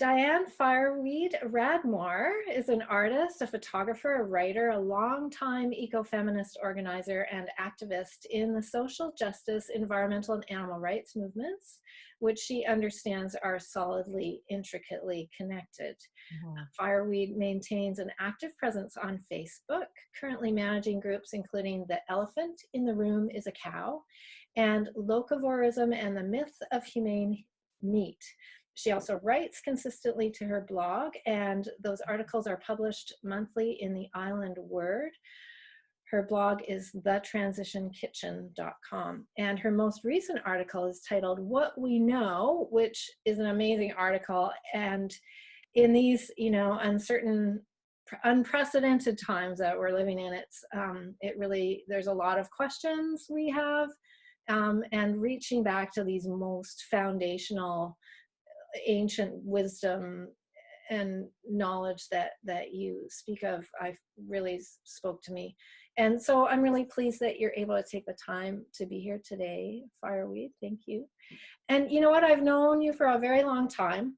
Diane Fireweed Radmore is an artist, a photographer, a writer, a longtime ecofeminist organizer and activist in the social justice, environmental, and animal rights movements, which she understands are solidly, intricately connected. Mhm. Fireweed maintains an active presence on Facebook, currently managing groups including The Elephant in the Room is a Cow and Locavorism and the Myth of Humane Meat. She also writes consistently to her blog, and those articles are published monthly in the Island Word. Her blog is thetransitionkitchen.com. And her most recent article is titled What We Know, which is an amazing article. And in these, uncertain, unprecedented times that we're living in, it really, there's a lot of questions we have, and reaching back to these most foundational ancient wisdom and knowledge that you speak of, I really spoke to me. And so I'm really pleased that you're able to take the time to be here today, Fireweed. Thank you. And you know what? I've known you for a very long time,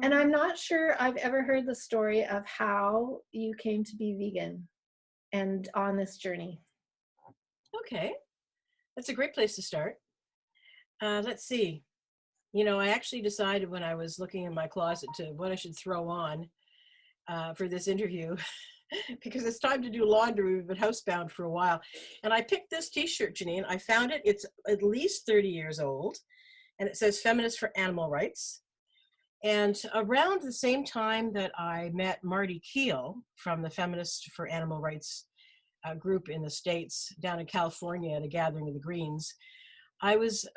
and Mhm. I'm not sure I've ever heard the story of how you came to be vegan and on this journey. Okay, that's a great place to start. Let's see. I actually decided when I was looking in my closet to what I should throw on for this interview because it's time to do laundry. We've been housebound for a while. And I picked this t-shirt, Janine. I found it. It's at least 30 years old. And it says Feminists for Animal Rights. And around the same time that I met Marty Keel from the Feminists for Animal Rights group in the States down in California at a gathering of the Greens, I was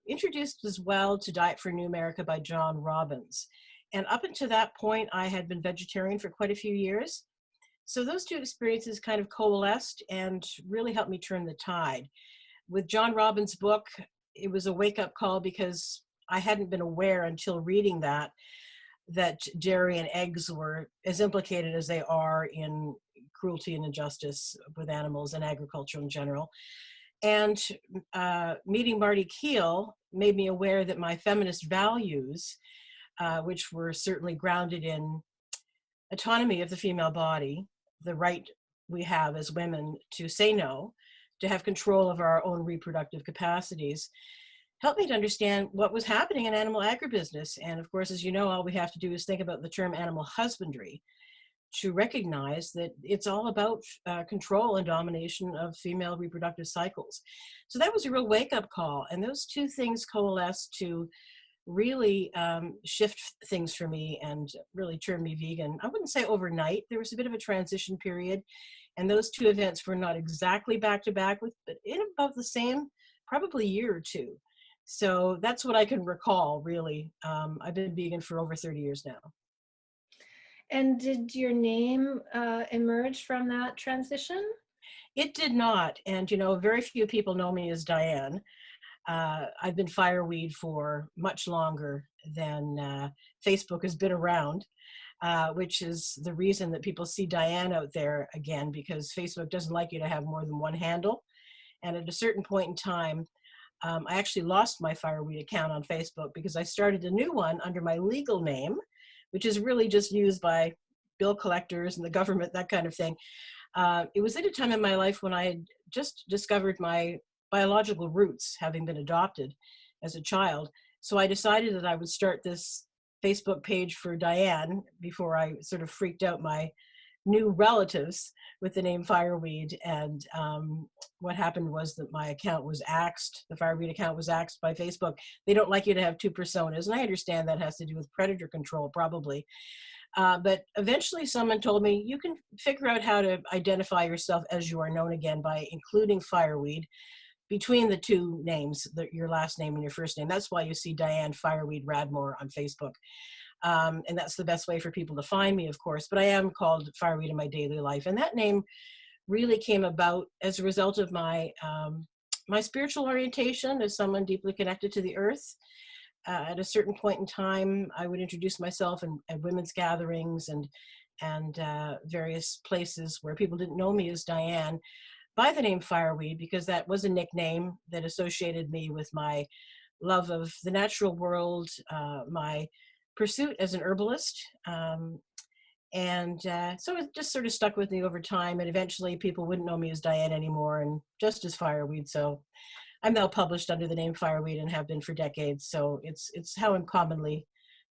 introduced as well to Diet for New America by John Robbins. And up until that point, I had been vegetarian for quite a few years. So those two experiences kind of coalesced and really helped me turn the tide. With John Robbins' book, it was a wake-up call because I hadn't been aware until reading that dairy and eggs were as implicated as they are in cruelty and injustice with animals and agriculture in general. And meeting Marty Keel made me aware that my feminist values, which were certainly grounded in autonomy of the female body, the right we have as women to say no, to have control of our own reproductive capacities, helped me to understand what was happening in animal agribusiness. And of course, as you know, all we have to do is think about the term animal husbandry to recognize that it's all about control and domination of female reproductive cycles. So that was a real wake-up call. And those two things coalesced to really shift things for me and really turn me vegan. I wouldn't say overnight. There was a bit of a transition period. And those two events were not exactly back to back with, but in about the same, probably year or two. So that's what I can recall, really. I've been vegan for over 30 years now. And did your name emerge from that transition? It did not. And, very few people know me as Diane. I've been Fireweed for much longer than Facebook has been around, which is the reason that people see Diane out there again, because Facebook doesn't like you to have more than one handle. And at a certain point in time, I actually lost my Fireweed account on Facebook because I started a new one under my legal name, which is really just used by bill collectors and the government, that kind of thing. It was at a time in my life when I had just discovered my biological roots, having been adopted as a child. So I decided that I would start this Facebook page for Diane before I sort of freaked out my new relatives with the name Fireweed. And what happened was that my account was axed. The Fireweed account was axed by Facebook. They don't like you to have two personas. And I understand that has to do with predator control, probably. But eventually someone told me, you can figure out how to identify yourself as you are known again by including Fireweed between the two names, your last name and your first name. That's why you see Diane Fireweed Radmore on Facebook. And that's the best way for people to find me, of course. But I am called Fireweed in my daily life. And that name really came about as a result of my spiritual orientation as someone deeply connected to the earth. At a certain point in time, I would introduce myself at women's gatherings and various places where people didn't know me as Diane by the name Fireweed, because that was a nickname that associated me with my love of the natural world, my pursuit as an herbalist. So it just sort of stuck with me over time. And eventually people wouldn't know me as Diane anymore and just as Fireweed. So I'm now published under the name Fireweed and have been for decades. So it's how I'm commonly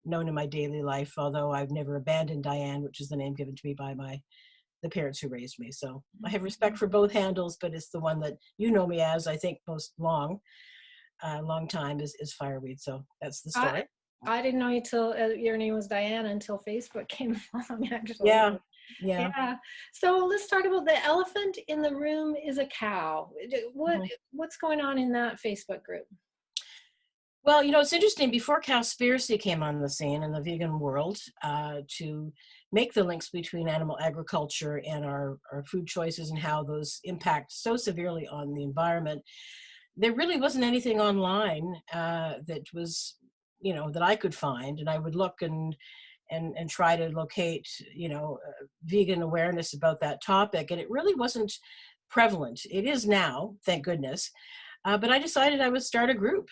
known in my daily life, although I've never abandoned Diane, which is the name given to me by the parents who raised me. So I have respect for both handles, but it's the one that you know me as, I think, most long time is Fireweed. So that's the I, story. I didn't know you till your name was Diana until Facebook came along, actually. Yeah, yeah. Yeah. So let's talk about the elephant in the room is a cow. Mhm. What's going on in that Facebook group? Well, it's interesting. Before Cowspiracy came on the scene in the vegan world, to make the links between animal agriculture and our food choices and how those impact so severely on the environment, there really wasn't anything online that was, that I could find. And I would look and try to locate, vegan awareness about that topic. And it really wasn't prevalent. It is now, thank goodness. But I decided I would start a group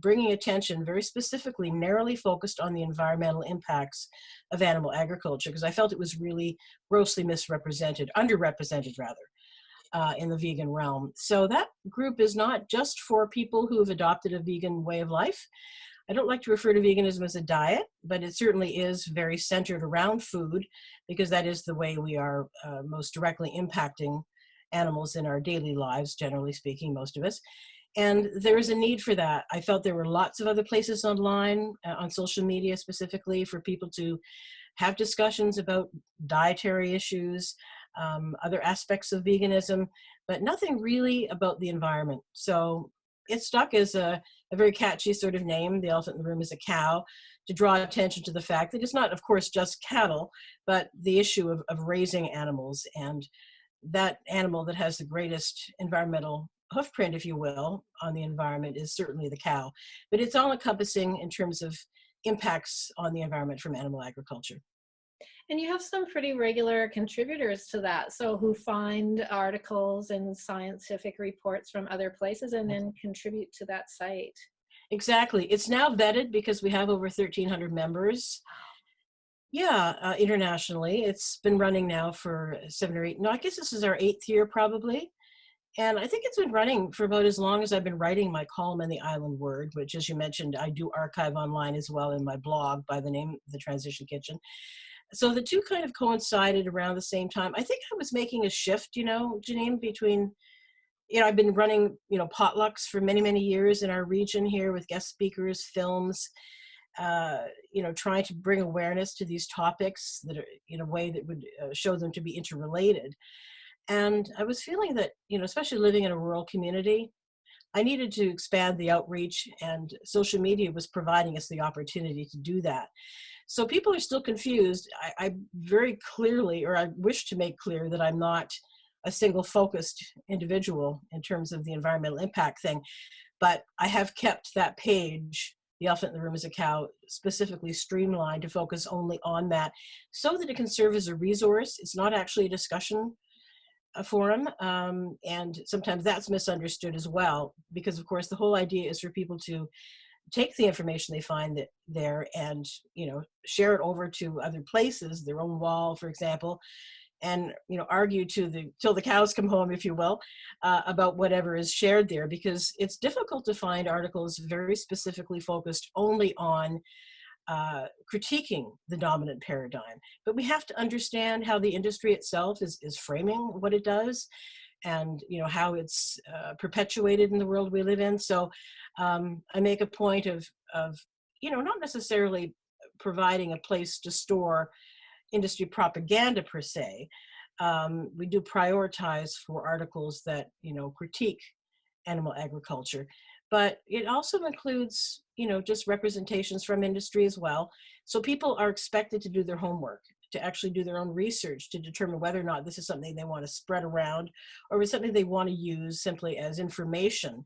bringing attention very specifically, narrowly focused on the environmental impacts of animal agriculture, because I felt it was really grossly misrepresented, underrepresented rather, in the vegan realm. So that group is not just for people who have adopted a vegan way of life. I don't like to refer to veganism as a diet, but it certainly is very centered around food, because that is the way we are most directly impacting animals in our daily lives, generally speaking, most of us. And there is a need for that. I felt there were lots of other places online, on social media specifically, for people to have discussions about dietary issues, other aspects of veganism, but nothing really about the environment. So it stuck as a very catchy sort of name. The elephant in the room is a cow, to draw attention to the fact that it's not, of course, just cattle, but the issue of raising animals. And that animal that has the greatest environmental hoofprint, if you will, on the environment is certainly the cow. But it's all encompassing in terms of impacts on the environment from animal agriculture. And you have some pretty regular contributors to that. So who find articles and scientific reports from other places and then contribute to that site. Exactly. It's now vetted because we have over 1,300 members. Yeah, internationally. It's been running now for 7 or 8. No, I guess this is our 8th year probably. And I think it's been running for about as long as I've been writing my column in the Island Word, which, as you mentioned, I do archive online as well in my blog by the name The Transition Kitchen. So the two kind of coincided around the same time. I think I was making a shift, Janine, between, I've been running, potlucks for many, many years in our region here with guest speakers, films, trying to bring awareness to these topics that are in a way that would show them to be interrelated. And I was feeling that, especially living in a rural community, I needed to expand the outreach, and social media was providing us the opportunity to do that. So people are still confused. I very clearly, or I wish to make clear, that I'm not a single focused individual in terms of the environmental impact thing, but I have kept that page, The Elephant in the Room is a Cow, specifically streamlined to focus only on that, so that it can serve as a resource. It's not actually a discussion forum, and sometimes that's misunderstood as well, because of course the whole idea is for people to take the information they find there and share it over to other places, their own wall, for example, and argue till the cows come home, if you will, about whatever is shared there, because it's difficult to find articles very specifically focused only on critiquing the dominant paradigm. But we have to understand how the industry itself is framing what it does, and how it's perpetuated in the world we live in. So I make a point of not necessarily providing a place to store industry propaganda per se. We do prioritize for articles that critique animal agriculture, but it also includes just representations from industry as well. So people are expected to do their homework, to actually do their own research to determine whether or not this is something they want to spread around, or is something they want to use simply as information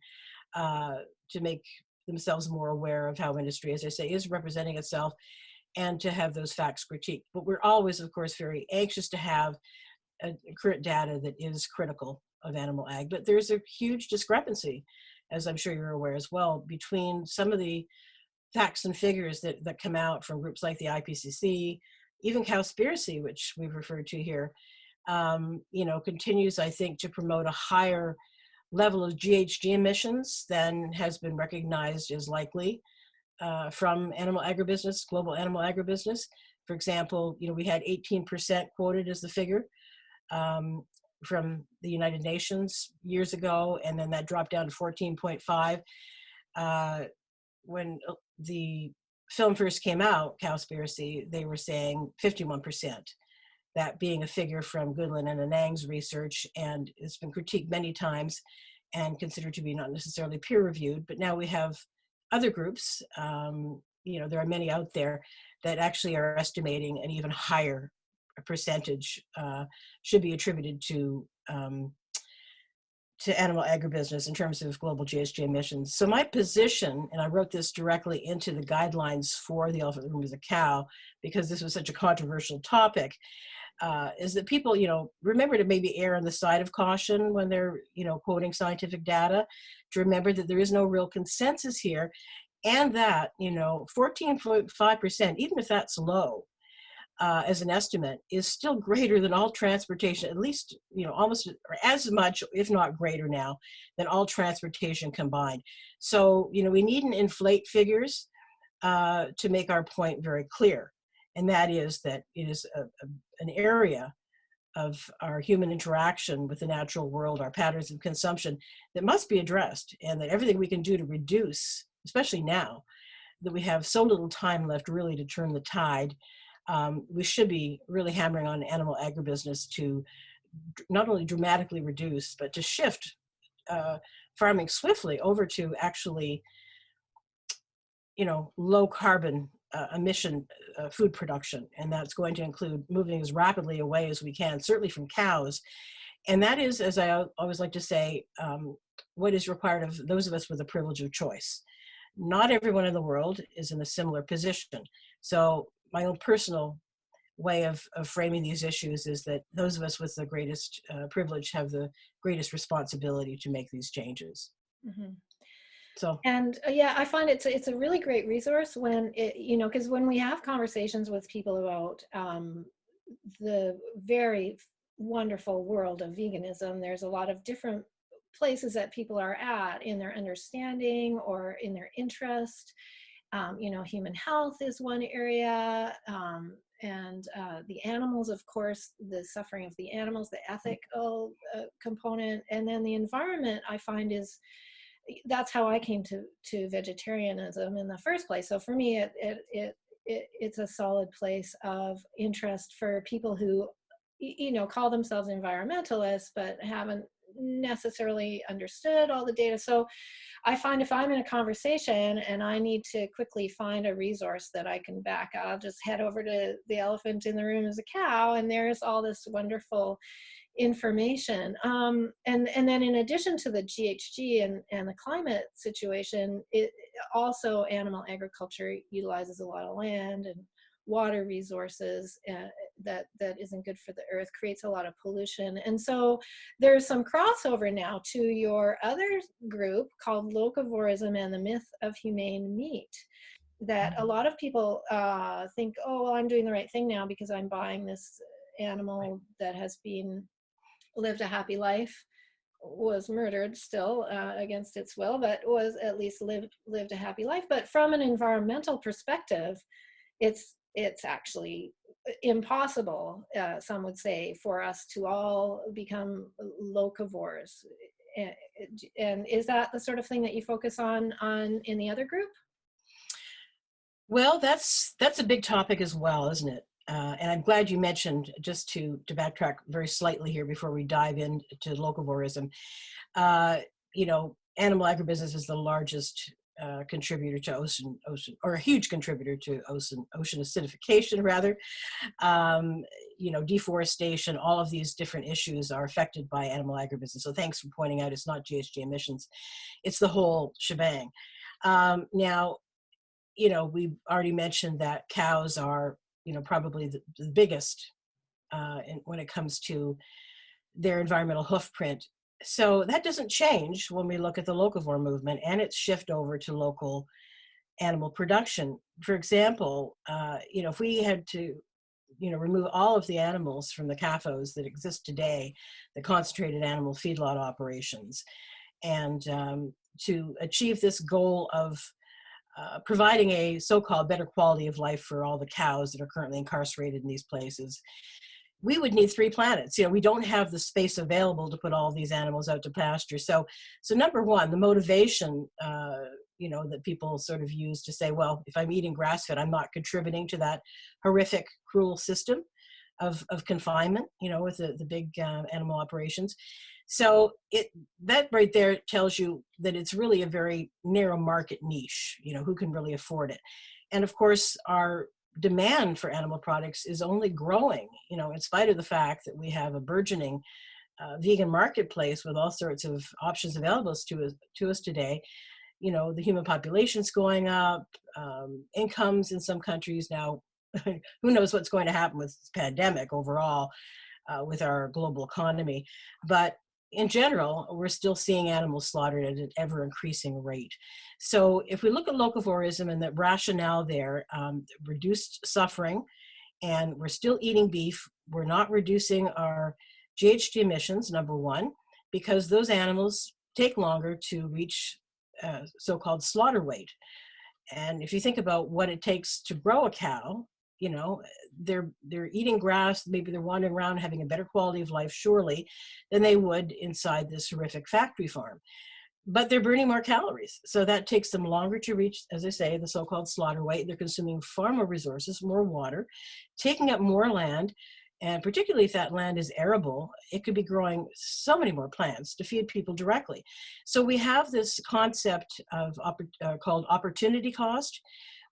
to make themselves more aware of how industry, as I say, is representing itself, and to have those facts critiqued. But we're always, of course, very anxious to have current data that is critical of animal ag. But there's a huge discrepancy, as I'm sure you're aware as well, between some of the facts and figures that come out from groups like the IPCC, even Cowspiracy, which we've referred to here, continues, I think, to promote a higher level of GHG emissions than has been recognized as likely from animal agribusiness, global animal agribusiness. For example, we had 18% quoted as the figure from the United Nations years ago, and then that dropped down to 14.5. When the film first came out, Cowspiracy, they were saying 51%, that being a figure from Goodland and Anang's research, and it's been critiqued many times and considered to be not necessarily peer-reviewed. But now we have other groups, there are many out there that actually are estimating an even higher percentage should be attributed to animal agribusiness in terms of global GHG emissions. So my position, and I wrote this directly into the guidelines for the Elephant in the Room is a Cow, because this was such a controversial topic, is that people, remember to maybe err on the side of caution when they're, quoting scientific data, to remember that there is no real consensus here, and that, 14.5%, even if that's low, as an estimate, is still greater than all transportation, at least, almost or as much, if not greater now, than all transportation combined. So, we needn't inflate figures to make our point very clear. And that is that it is an area of our human interaction with the natural world, our patterns of consumption, that must be addressed, and that everything we can do to reduce, especially now that we have so little time left really to turn the tide, we should be really hammering on animal agribusiness to not only dramatically reduce, but to shift farming swiftly over to actually, low carbon emission food production. And that's going to include moving as rapidly away as we can, certainly from cows. And that is, as I always like to say, what is required of those of us with the privilege of choice. Not everyone in the world is in a similar position. So my own personal way of framing these issues is that those of us with the greatest privilege have the greatest responsibility to make these changes. Mm-hmm. So, and yeah, I find it's a really great resource when because when we have conversations with people about the very wonderful world of veganism, there's a lot of different places that people are at in their understanding or in their interest. Human health is one area, and the animals, of course, the suffering of the animals, the ethical component, and then the environment, I find that's how I came to vegetarianism in the first place. So for me, it's a solid place of interest for people who, call themselves environmentalists, but haven't necessarily understood all the data. So I find if I'm in a conversation and I need to quickly find a resource that I can back, I'll just head over to the Elephant in the Room is a Cow, and there's all this wonderful information. And then in addition to the GHG and the climate situation, it also, animal agriculture utilizes a lot of land and water resources that isn't good for the earth, creates a lot of pollution. And so there's some crossover now to your other group called Locavorism and the Myth of Humane Meat, that a lot of people think, oh, well, I'm doing the right thing now because I'm buying this animal that has been lived a happy life, was murdered still against its will, but was at least lived a happy life. But from an environmental perspective, it's actually impossible, some would say, for us to all become locavores. And is that the sort of thing that you focus on in the other group? Well, that's a big topic as well, isn't it? And I'm glad you mentioned, just to backtrack very slightly here before we dive into locavorism, animal agribusiness is the largest contributor to ocean, or a huge contributor to ocean acidification, rather. Deforestation, all of these different issues are affected by animal agribusiness. So thanks for pointing out it's not GHG emissions, it's the whole shebang. Now, we've already mentioned that cows are, probably the biggest when it comes to their environmental hoofprint. So that doesn't change when we look at the locavore movement and its shift over to local animal production. For example, if we had to, remove all of the animals from the CAFOs that exist today, the concentrated animal feedlot operations, and to achieve this goal of providing a so-called better quality of life for all the cows that are currently incarcerated in these places, we would need 3 planets. We don't have the space available to put all these animals out to pasture. So number one, the motivation, that people sort of use to say, well, if I'm eating grass-fed, I'm not contributing to that horrific, cruel system of confinement, with the big animal operations. So that right there tells you that it's really a very narrow market niche, who can really afford it. And of course, our demand for animal products is only growing, in spite of the fact that we have a burgeoning vegan marketplace with all sorts of options available to us today. The human population's going up, incomes in some countries now, who knows what's going to happen with this pandemic overall with our global economy. But in general, we're still seeing animals slaughtered at an ever increasing rate. So if we look at locavorism and the rationale there, reduced suffering, and we're still eating beef, we're not reducing our GHG emissions, number one, because those animals take longer to reach so-called slaughter weight. And if you think about what it takes to grow a cow, they're eating grass, maybe they're wandering around having a better quality of life, surely, than they would inside this horrific factory farm. But they're burning more calories. So that takes them longer to reach, as I say, the so-called slaughter weight. They're consuming far more resources, more water, taking up more land. And particularly if that land is arable, it could be growing so many more plants to feed people directly. So we have this concept of called opportunity cost,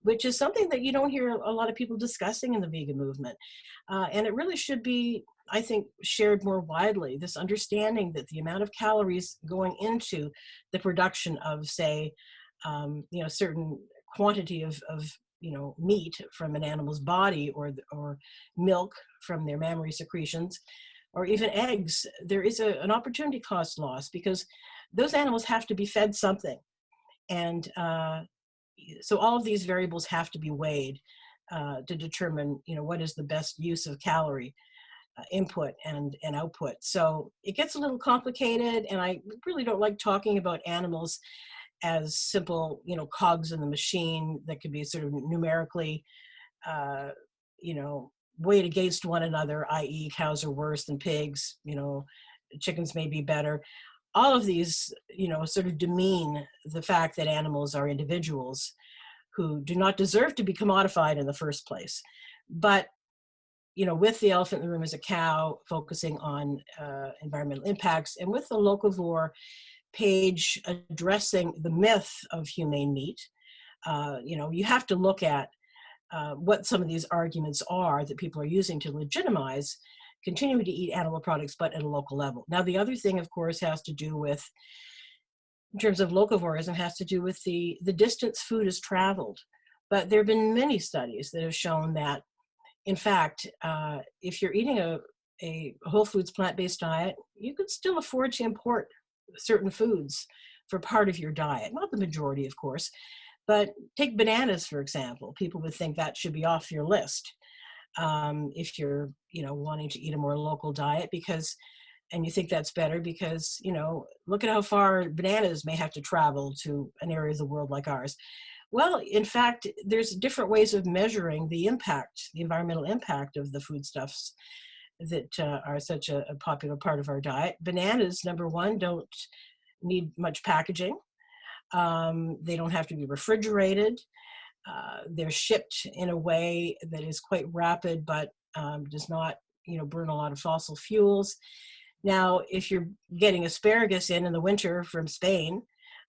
which is something that you don't hear a lot of people discussing in the vegan movement. And it really should be, I think, shared more widely, this understanding that the amount of calories going into the production of, say, certain quantity of meat from an animal's body, or milk from their mammary secretions, or even eggs, there is an opportunity cost loss, because those animals have to be fed something. And so all of these variables have to be weighed to determine, what is the best use of calorie input and output. So it gets a little complicated, and I really don't like talking about animals as simple, cogs in the machine that could be sort of numerically, weighed against one another, i.e. cows are worse than pigs, chickens may be better. All of these, sort of demean the fact that animals are individuals who do not deserve to be commodified in the first place. But, with the elephant in the room as a cow, focusing on environmental impacts, and with the locavore page addressing the myth of humane meat, you have to look at what some of these arguments are that people are using to legitimize continuing to eat animal products, but at a local level. Now, the other thing, of course, has to do with, in terms of locavorism, has to do with the distance food is traveled. But there have been many studies that have shown that, in fact, if you're eating a whole foods plant-based diet, you could still afford to import certain foods for part of your diet. Not the majority, of course, but take bananas, for example. People would think that should be off your list if you're, wanting to eat a more local diet, and you think that's better because, look at how far bananas may have to travel to an area of the world like ours. Well, in fact, there's different ways of measuring the impact, the environmental impact of the foodstuffs that are such a popular part of our diet. Bananas, number one, don't need much packaging. They don't have to be refrigerated. They're shipped in a way that is quite rapid, but does not, burn a lot of fossil fuels. Now, if you're getting asparagus in the winter from Spain,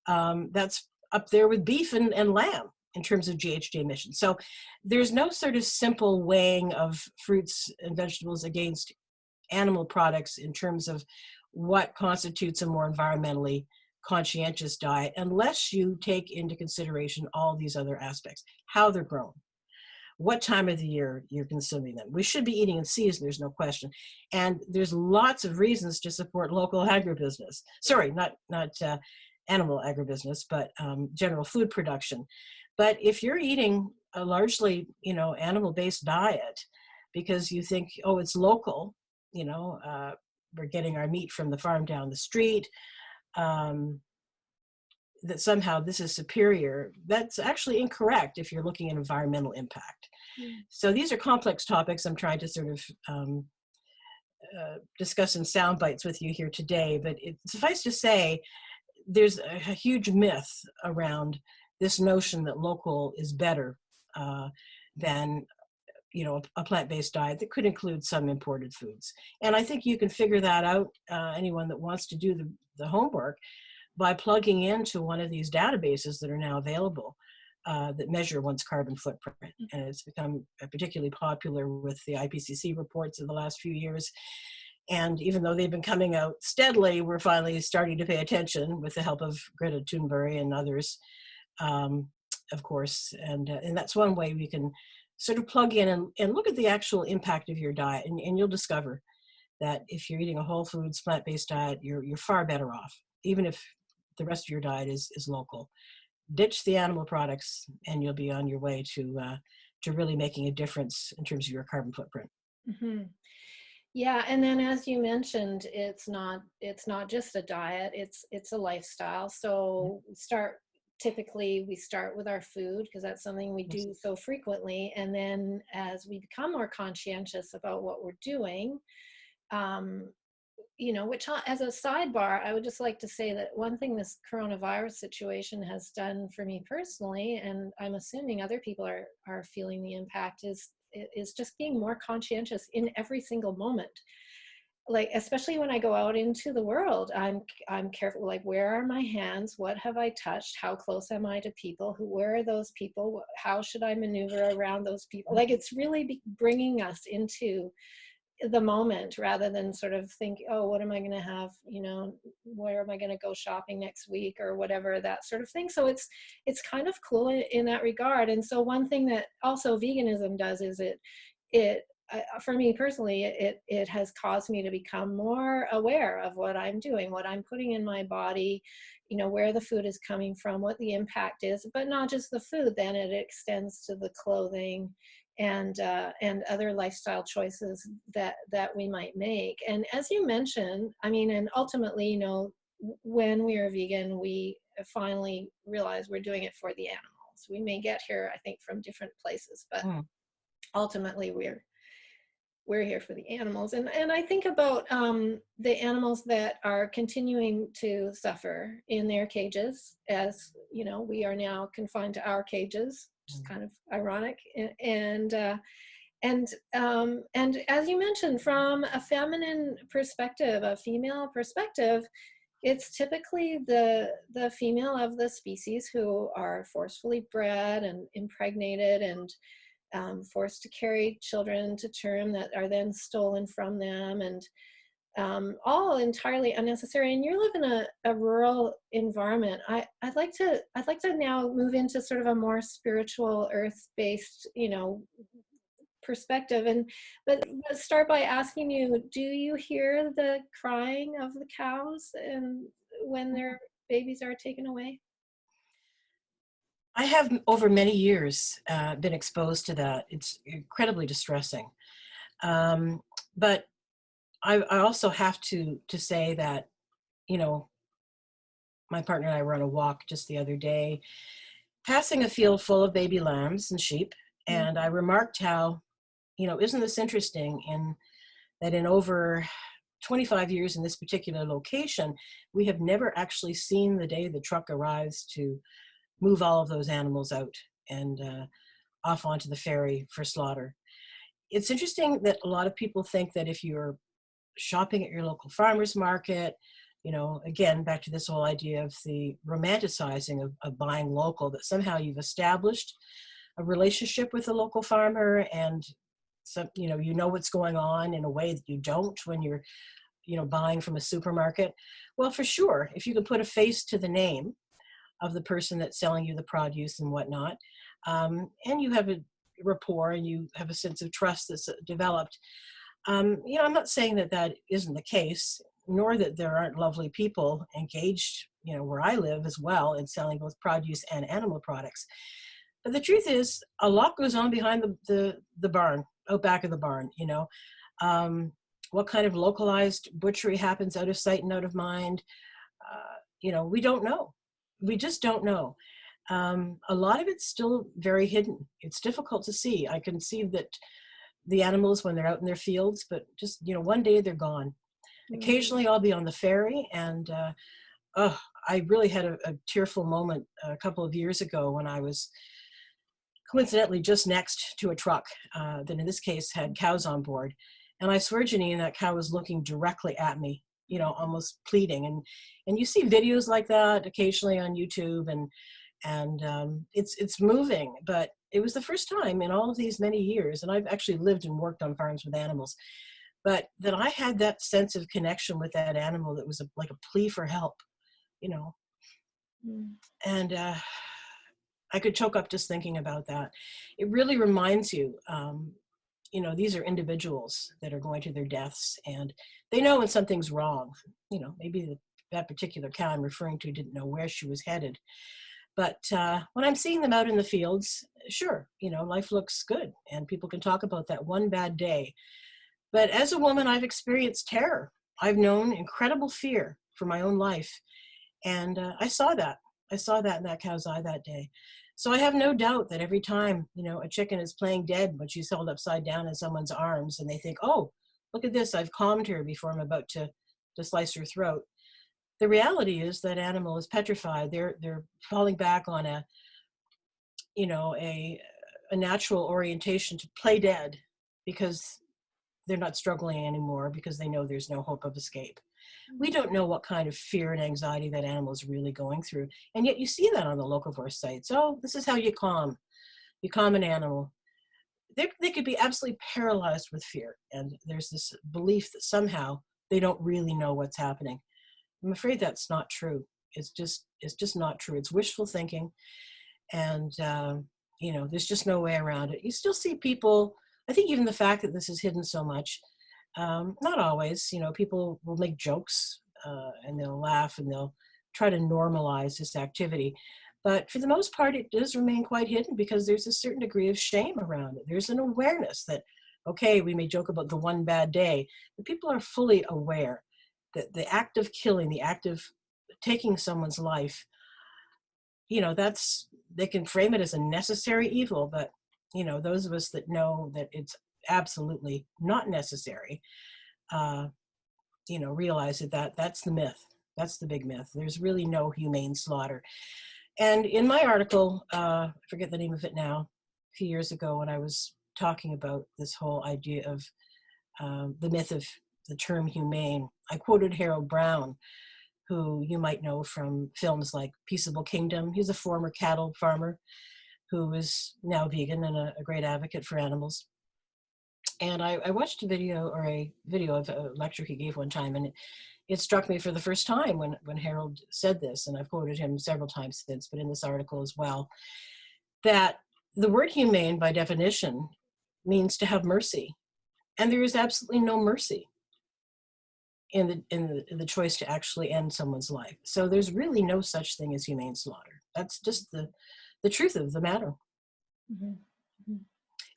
that's up there with beef and lamb in terms of GHG emissions. So there's no sort of simple weighing of fruits and vegetables against animal products in terms of what constitutes a more environmentally conscientious diet, unless you take into consideration all these other aspects: how they're grown, what time of the year you're consuming them. We should be eating in season, there's no question. And there's lots of reasons to support local agribusiness. Sorry, not animal agribusiness, but general food production. But if you're eating a largely, animal-based diet because you think, oh, it's local, we're getting our meat from the farm down the street, um, that somehow this is superior, that's actually incorrect if you're looking at environmental impact. Mm. So these are complex topics I'm trying to sort of discuss in sound bites with you here today, but suffice to say, there's a huge myth around this notion that local is better than a plant-based diet that could include some imported foods. And I think you can figure that out, anyone that wants to do the homework, by plugging into one of these databases that are now available that measure one's carbon footprint. And it's become particularly popular with the IPCC reports of the last few years. And even though they've been coming out steadily, we're finally starting to pay attention with the help of Greta Thunberg and others, of course. And that's one way we can sort of plug in and look at the actual impact of your diet. And you'll discover that if you're eating a whole foods, plant-based diet, you're far better off, even if the rest of your diet is local. Ditch the animal products and you'll be on your way to really making a difference in terms of your carbon footprint. Mm-hmm. Yeah, and then as you mentioned, it's not just a diet, it's a lifestyle. So typically we start with our food because that's something we do so frequently, and then as we become more conscientious about what we're doing, which as a sidebar, I would just like to say that one thing this coronavirus situation has done for me personally, and I'm assuming other people are feeling the impact, is just being more conscientious in every single moment. Like, especially when I go out into the world, I'm careful, like, where are my hands? What have I touched? How close am I to people? Where are those people? How should I maneuver around those people? Like, it's really bringing us into the moment rather than sort of think, oh, what am I going to have, where am I going to go shopping next week or whatever, that sort of thing. So it's kind of cool in that regard. And so one thing that also veganism does is it for me personally, it has caused me to become more aware of what I'm doing, what I'm putting in my body, where the food is coming from, what the impact is, but not just the food. Then it extends to the clothing and other lifestyle choices that we might make. And as you mentioned, I mean, and ultimately, when we are vegan, we finally realize we're doing it for the animals. We may get here, I think, from different places, but ultimately we're here for the animals. And I think about the animals that are continuing to suffer in their cages, as we are now confined to our cages, which is kind of ironic. And as you mentioned, from a feminine perspective, a female perspective, it's typically the female of the species who are forcefully bred and impregnated and forced to carry children to term that are then stolen from them, and all entirely unnecessary. And you live in a rural environment. I'd like to now move into sort of a more spiritual, earth-based, perspective. But start by asking you, do you hear the crying of the cows and when their babies are taken away? I have, over many years, been exposed to that. It's incredibly distressing. But I also have to say that, my partner and I were on a walk just the other day, passing a field full of baby lambs and sheep, and I remarked how, isn't this interesting that in over 25 years in this particular location, we have never actually seen the day the truck arrives to move all of those animals out and off onto the ferry for slaughter. It's interesting that a lot of people think that if you're shopping at your local farmer's market, again, back to this whole idea of the romanticizing of buying local, that somehow you've established a relationship with the local farmer, and some, you know what's going on in a way that you don't when you're, buying from a supermarket. Well, for sure, if you can put a face to the name of the person that's selling you the produce and whatnot, and you have a rapport and you have a sense of trust that's developed. I'm not saying that isn't the case, nor that there aren't lovely people engaged, where I live as well, in selling both produce and animal products. But the truth is, a lot goes on behind the barn, out back of the barn, you know. What kind of localized butchery happens out of sight and out of mind? You know, we don't know. We just don't know. A lot of it's still very hidden. It's difficult to see. I can see that the animals when they're out in their fields, but just, you know, one day they're gone. Occasionally I'll be on the ferry, and oh, I really had a tearful moment a couple of years ago when I was coincidentally just next to a truck that in this case had cows on board. And I swear, Janine, that cow was looking directly at me, you know, almost pleading. And you see videos like that occasionally on YouTube, and it's moving. But it was the first time in all of these many years, and I've actually lived and worked on farms with animals, but that I had that sense of connection with that animal that was like a plea for help, you know. And I could choke up just thinking about that. It really reminds you, you know, these are individuals that are going to their deaths, and they know when something's wrong. You know, maybe that particular cow I'm referring to didn't know where she was headed. But when I'm seeing them out in the fields, sure, you know, life looks good, and people can talk about that one bad day. But as a woman, I've experienced terror. I've known incredible fear for my own life. And I saw that. I saw that in that cow's eye that day. So I have no doubt that every time, you know, a chicken is playing dead when she's held upside down in someone's arms and they think, oh, look at this, I've calmed her before I'm about to slice her throat. The reality is that animal is petrified. They're falling back on a, you know, a natural orientation to play dead because they're not struggling anymore, because they know there's no hope of escape. We don't know what kind of fear and anxiety that animal is really going through. And yet you see that on the locavore sites. Oh, this is how you calm an animal. They could be absolutely paralyzed with fear. And there's this belief that somehow they don't really know what's happening. I'm afraid that's not true. It's just not true. It's wishful thinking. And, you know, there's just no way around it. You still see people, I think even the fact that this is hidden so much, not always, you know, people will make jokes and they'll laugh and they'll try to normalize this activity. But for the most part, it does remain quite hidden because there's a certain degree of shame around it. There's an awareness that, okay, we may joke about the one bad day, but people are fully aware that the act of killing, the act of taking someone's life, you know, they can frame it as a necessary evil, but, you know, those of us that know that it's absolutely not necessary, you know, realize that's the myth. That's the big myth. There's really no humane slaughter. And in my article, I forget the name of it now, a few years ago when I was talking about this whole idea of the myth of the term humane, I quoted Harold Brown, who you might know from films like Peaceable Kingdom. He's a former cattle farmer who is now vegan and a great advocate for animals. And I watched a video of a lecture he gave one time, and it struck me for the first time when Harold said this, and I've quoted him several times since, but in this article as well, that the word humane by definition means to have mercy. And there is absolutely no mercy in the choice to actually end someone's life. So there's really no such thing as humane slaughter. That's just the truth of the matter. Mm-hmm. Mm-hmm.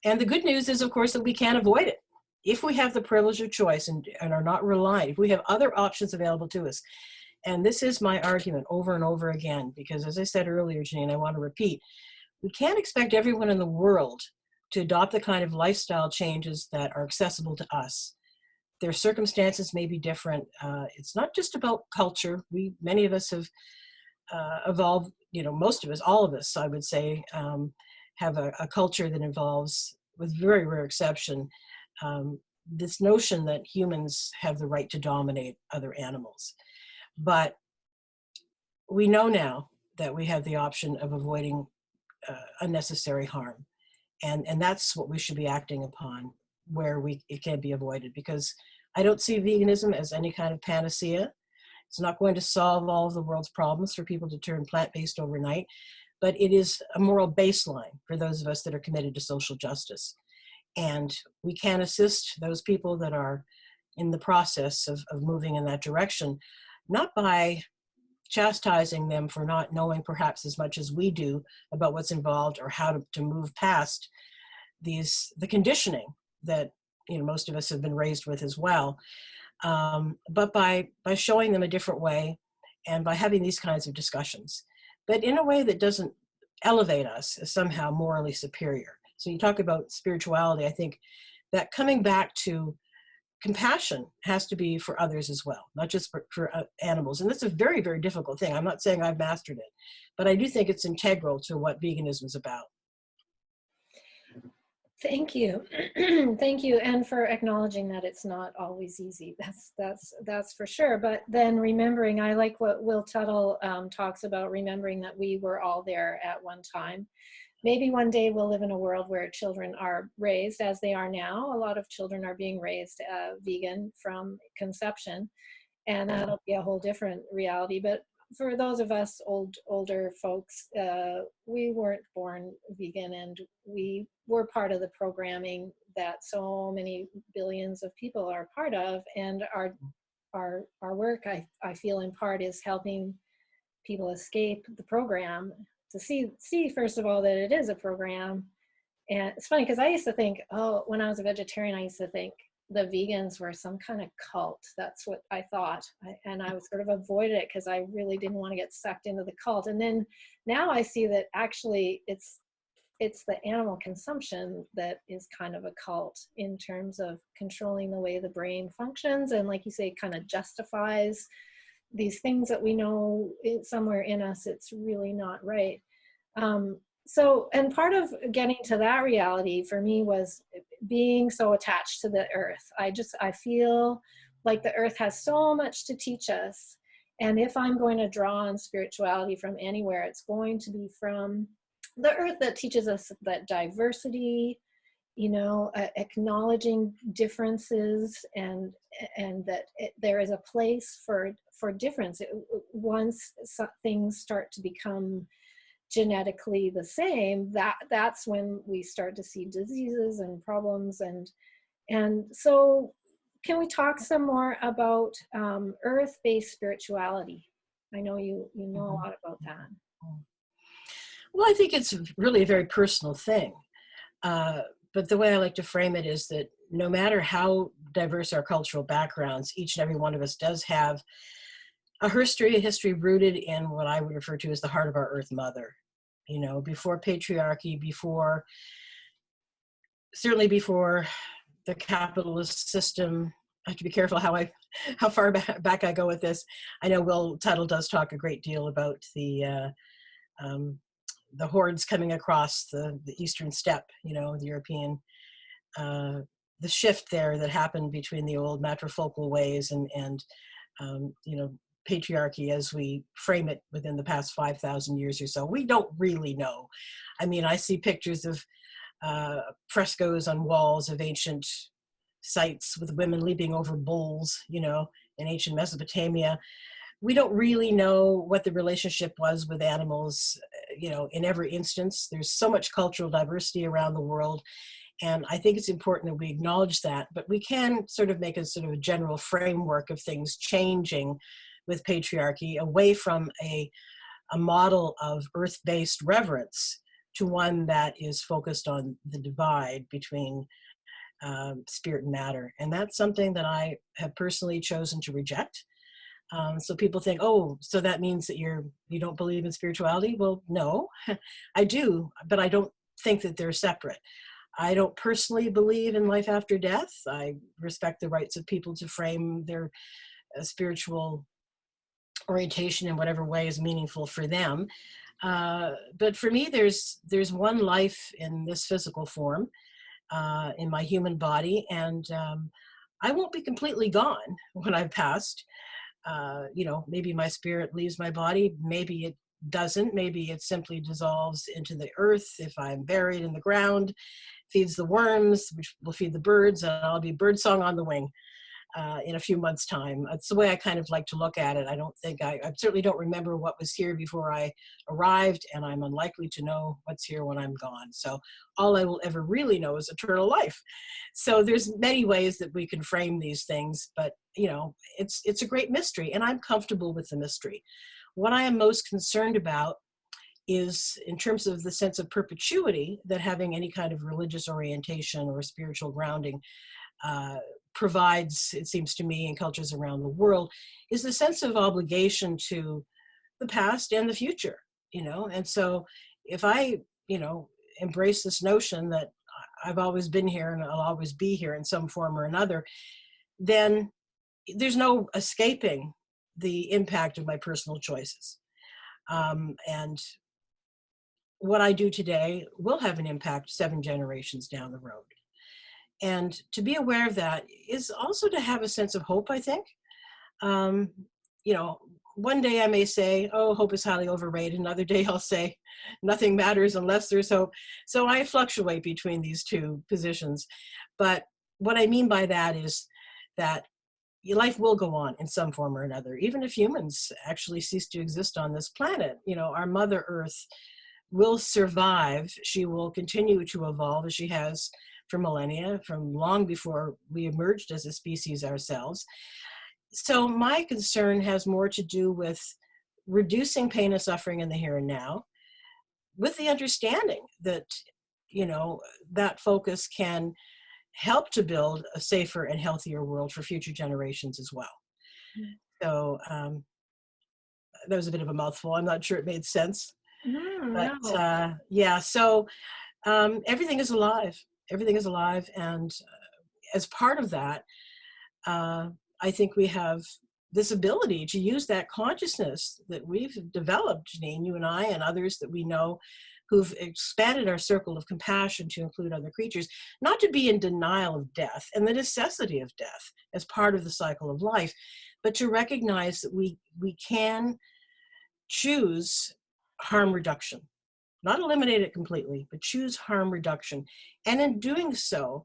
And the good news is, of course, that we can avoid it. If we have the privilege of choice and are not reliant, if we have other options available to us. And this is my argument over and over again, because as I said earlier, Janine, I want to repeat, we can't expect everyone in the world to adopt the kind of lifestyle changes that are accessible to us. Their circumstances may be different. It's not just about culture. Many of us have evolved, you know, most of us, all of us, I would say, have a culture that involves, with very rare exception, this notion that humans have the right to dominate other animals. But we know now that we have the option of avoiding unnecessary harm. And that's what we should be acting upon, where it can be avoided, because I don't see veganism as any kind of panacea. It's not going to solve all of the world's problems for people to turn plant-based overnight, but it is a moral baseline for those of us that are committed to social justice. And we can assist those people that are in the process of moving in that direction, not by chastising them for not knowing perhaps as much as we do about what's involved or how to move past the conditioning that most of us have been raised with as well. But by showing them a different way and by having these kinds of discussions, but in a way that doesn't elevate us as somehow morally superior. So you talk about spirituality, I think that coming back to compassion has to be for others as well, not just for animals. And that's a very, very difficult thing. I'm not saying I've mastered it, but I do think it's integral to what veganism is about. Thank you. Thank you. And for acknowledging that it's not always easy. That's for sure. But then remembering, I like what Will Tuttle talks about, remembering that we were all there at one time. Maybe one day we'll live in a world where children are raised as they are now. A lot of children are being raised vegan from conception, and that'll be a whole different reality. But for those of us older folks, we weren't born vegan, and we were part of the programming that so many billions of people are part of. And our work, I feel in part, is helping people escape the program, to see first of all that it is a program. And it's funny because I used to think, oh, when I was a vegetarian, I used to think the vegans were some kind of cult. That's what I thought. And I would sort of avoid it because I really didn't want to get sucked into the cult. And then now I see that actually it's the animal consumption that is kind of a cult in terms of controlling the way the brain functions. And like you say, kind of justifies these things that we know somewhere in us, it's really not right. So, and part of getting to that reality for me was being so attached to the earth. I feel like the earth has so much to teach us. And if I'm going to draw on spirituality from anywhere, it's going to be from the earth that teaches us that diversity, acknowledging differences, and that there is a place for difference. Once things start to become genetically the same, that's when we start to see diseases and problems. And so can we talk some more about earth-based spirituality? I know you know a lot about that. Well, I think it's really a very personal thing. But the way I like to frame it is that no matter how diverse our cultural backgrounds, each and every one of us does have a history rooted in what I would refer to as the heart of our Earth Mother. Before patriarchy, certainly before the capitalist system. I have to be careful how far back I go with this. I know Will Tuttle does talk a great deal about the hordes coming across the Eastern steppe, the European, the shift there that happened between the old matrifocal ways and patriarchy as we frame it within the past 5,000 years or so. We don't really know. I mean, I see pictures of frescoes on walls of ancient sites with women leaping over bulls, in ancient Mesopotamia. We don't really know what the relationship was with animals, in every instance. There's so much cultural diversity around the world. And I think it's important that we acknowledge that, but we can sort of make a sort of a general framework of things changing with patriarchy away from a model of earth-based reverence to one that is focused on the divide between spirit and matter. And that's something that I have personally chosen to reject. So people think, oh, so that means that you don't believe in spirituality? Well, no, I do, but I don't think that they're separate. I don't personally believe in life after death. I respect the rights of people to frame their spiritual orientation in whatever way is meaningful for them. But for me, there's one life in this physical form, in my human body, and I won't be completely gone when I've passed. Maybe my spirit leaves my body, maybe it doesn't, maybe it simply dissolves into the earth if I'm buried in the ground, feeds the worms, which will feed the birds, and I'll be birdsong on the wing in a few months' time. That's the way I kind of like to look at it. I certainly don't remember what was here before I arrived, and I'm unlikely to know what's here when I'm gone. So all I will ever really know is eternal life. So there's many ways that we can frame these things, but it's a great mystery, and I'm comfortable with the mystery. What I am most concerned about is in terms of the sense of perpetuity that having any kind of religious orientation or spiritual grounding uh, provides, it seems to me, in cultures around the world, is the sense of obligation to the past and the future, And so if I, embrace this notion that I've always been here and I'll always be here in some form or another, then there's no escaping the impact of my personal choices. And what I do today will have an impact 7 generations down the road. And to be aware of that is also to have a sense of hope, I think. Um, you know, one day I may say, oh, hope is highly overrated. Another day I'll say, nothing matters unless there's hope. So I fluctuate between these two positions. But what I mean by that is that your life will go on in some form or another, even if humans actually cease to exist on this planet. Our Mother Earth will survive. She will continue to evolve as she has for millennia, from long before we emerged as a species ourselves. So my concern has more to do with reducing pain and suffering in the here and now, with the understanding that, that focus can help to build a safer and healthier world for future generations as well. Mm. So that was a bit of a mouthful. I'm not sure it made sense. But No. yeah, so everything is alive. Everything is alive. And as part of that, I think we have this ability to use that consciousness that we've developed, Janine, you and I, and others that we know who've expanded our circle of compassion to include other creatures, not to be in denial of death and the necessity of death as part of the cycle of life, but to recognize that we can choose harm reduction, not eliminate it completely, but choose harm reduction. And in doing so,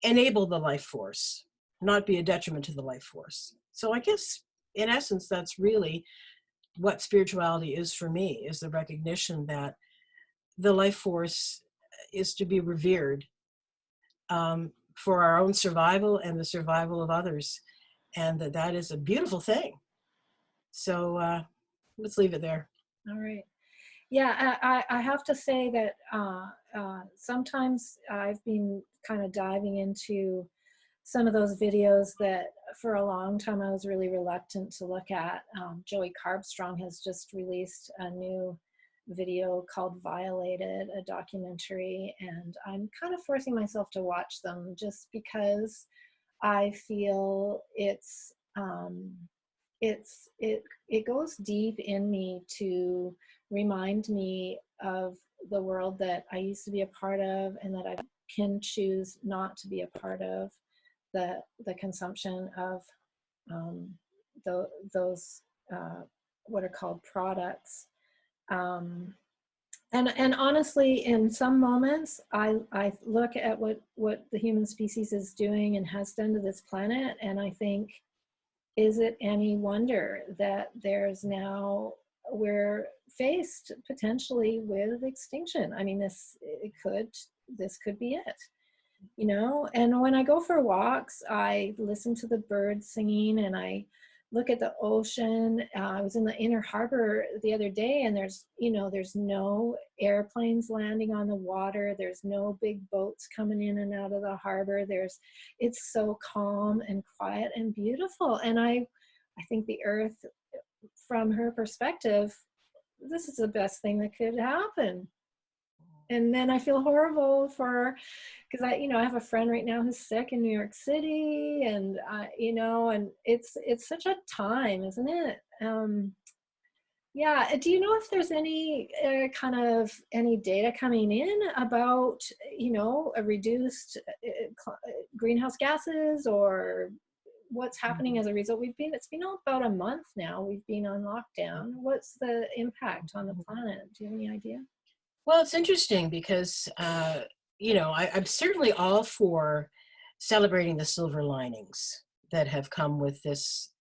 enable the life force, not be a detriment to the life force. So I guess in essence, that's really what spirituality is for me, is the recognition that the life force is to be revered for our own survival and the survival of others. And that is a beautiful thing. So let's leave it there. All right. Yeah, I have to say that sometimes I've been kind of diving into some of those videos that for a long time I was really reluctant to look at. Joey Carbstrong has just released a new video called Violated, a documentary, and I'm kind of forcing myself to watch them just because I feel it goes deep in me to remind me of the world that I used to be a part of and that I can choose not to be a part of, the consumption of those what are called products. And honestly, in some moments, I look at what the human species is doing and has done to this planet, and I think, is it any wonder that we're faced potentially with extinction? I mean, this could be it, And when I go for walks, I listen to the birds singing and I look at the ocean. I was in the Inner Harbor the other day, and there's no airplanes landing on the water. There's no big boats coming in and out of the harbor. It's so calm and quiet and beautiful. And I think the earth, from her perspective, this is the best thing that could happen. And then I feel horrible because I have a friend right now who's sick in New York City, and and it's such a time, isn't it? Yeah. Do you know if there's any any data coming in about a reduced greenhouse gases, or what's happening as a result? It's been about a month now. We've been on lockdown. What's the impact on the planet? Do you have any idea? Well, it's interesting because, I'm certainly all for celebrating the silver linings that have come with this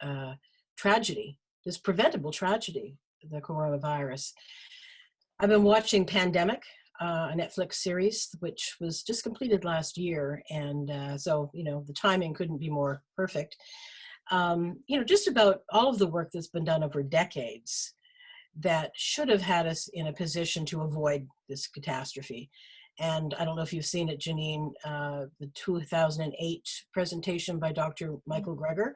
tragedy, this preventable tragedy, the coronavirus. I've been watching Pandemic, a Netflix series, which was just completed last year. And so, the timing couldn't be more perfect. Just about all of the work that's been done over decades that should have had us in a position to avoid this catastrophe. And I don't know if you've seen it, Janine, the 2008 presentation by Dr. Michael Greger.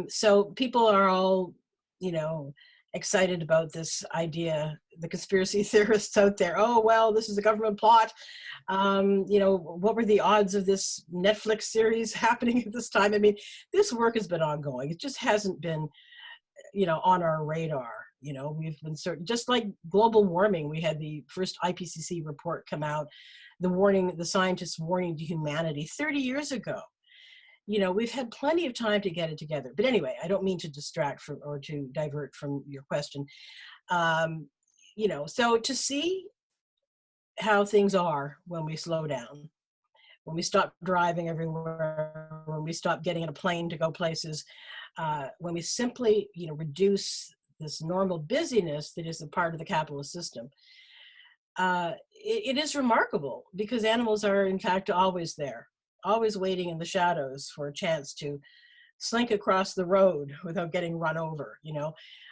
So people are all, excited about this idea, the conspiracy theorists out there. Oh, well, this is a government plot. What were the odds of this Netflix series happening at this time? I mean, this work has been ongoing. It just hasn't been, on our radar. We've been just like global warming. We had the first IPCC report come out, the scientists warning to humanity 30 years ago. We've had plenty of time to get it together. But anyway, I don't mean to distract from or to divert from your question. So to see how things are when we slow down, when we stop driving everywhere, when we stop getting in a plane to go places, when we simply, reduce this normal busyness that is a part of the capitalist system, it is remarkable because animals are in fact always there, always waiting in the shadows for a chance to slink across the road without getting run over.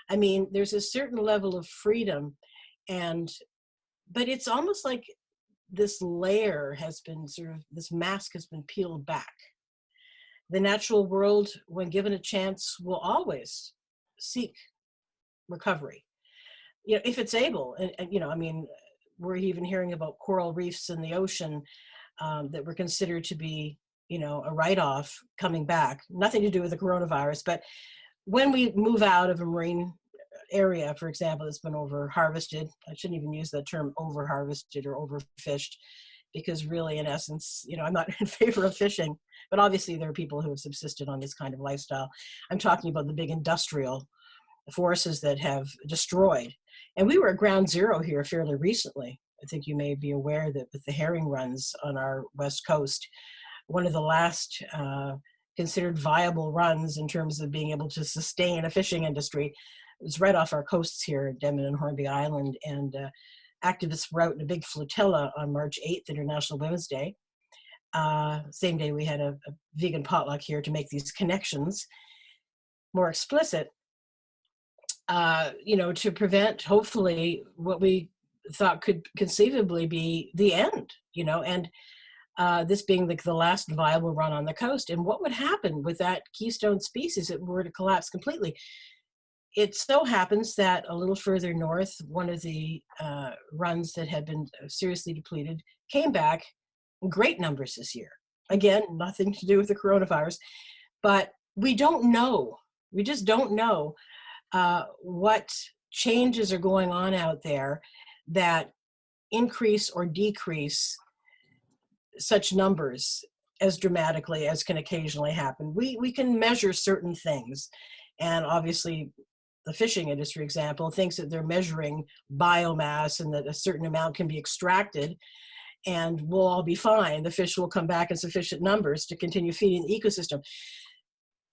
I mean, there's a certain level of freedom, but it's almost like this layer has been this mask has been peeled back. The natural world, when given a chance, will always seek recovery, if it's able. And we're even hearing about coral reefs in the ocean that were considered to be, a write-off coming back. Nothing to do with the coronavirus, but when we move out of a marine area, for example, that's been over-harvested, I shouldn't even use the term over-harvested or overfished, because really, in essence, I'm not in favor of fishing, but obviously there are people who have subsisted on this kind of lifestyle. I'm talking about the big industrial forces that have destroyed. And we were at ground zero here fairly recently. I think you may be aware that with the herring runs on our west coast, one of the last considered viable runs in terms of being able to sustain a fishing industry was right off our coasts here at Denman and Hornby Island, and activists were out in a big flotilla on March 8th, International Women's Day. Same day we had a vegan potluck here to make these connections more explicit, to prevent, hopefully, what we thought could conceivably be the end, and this being the last viable run on the coast. And what would happen with that keystone species if it were to collapse completely? It so happens that a little further north, one of the runs that had been seriously depleted came back in great numbers this year. Again, nothing to do with the coronavirus, but we don't know. We just don't know what changes are going on out there that increase or decrease such numbers as dramatically as can occasionally happen. We can measure certain things, and obviously the fishing industry example thinks that they're measuring biomass and that a certain amount can be extracted and we'll all be fine. The fish will come back in sufficient numbers to continue feeding the ecosystem.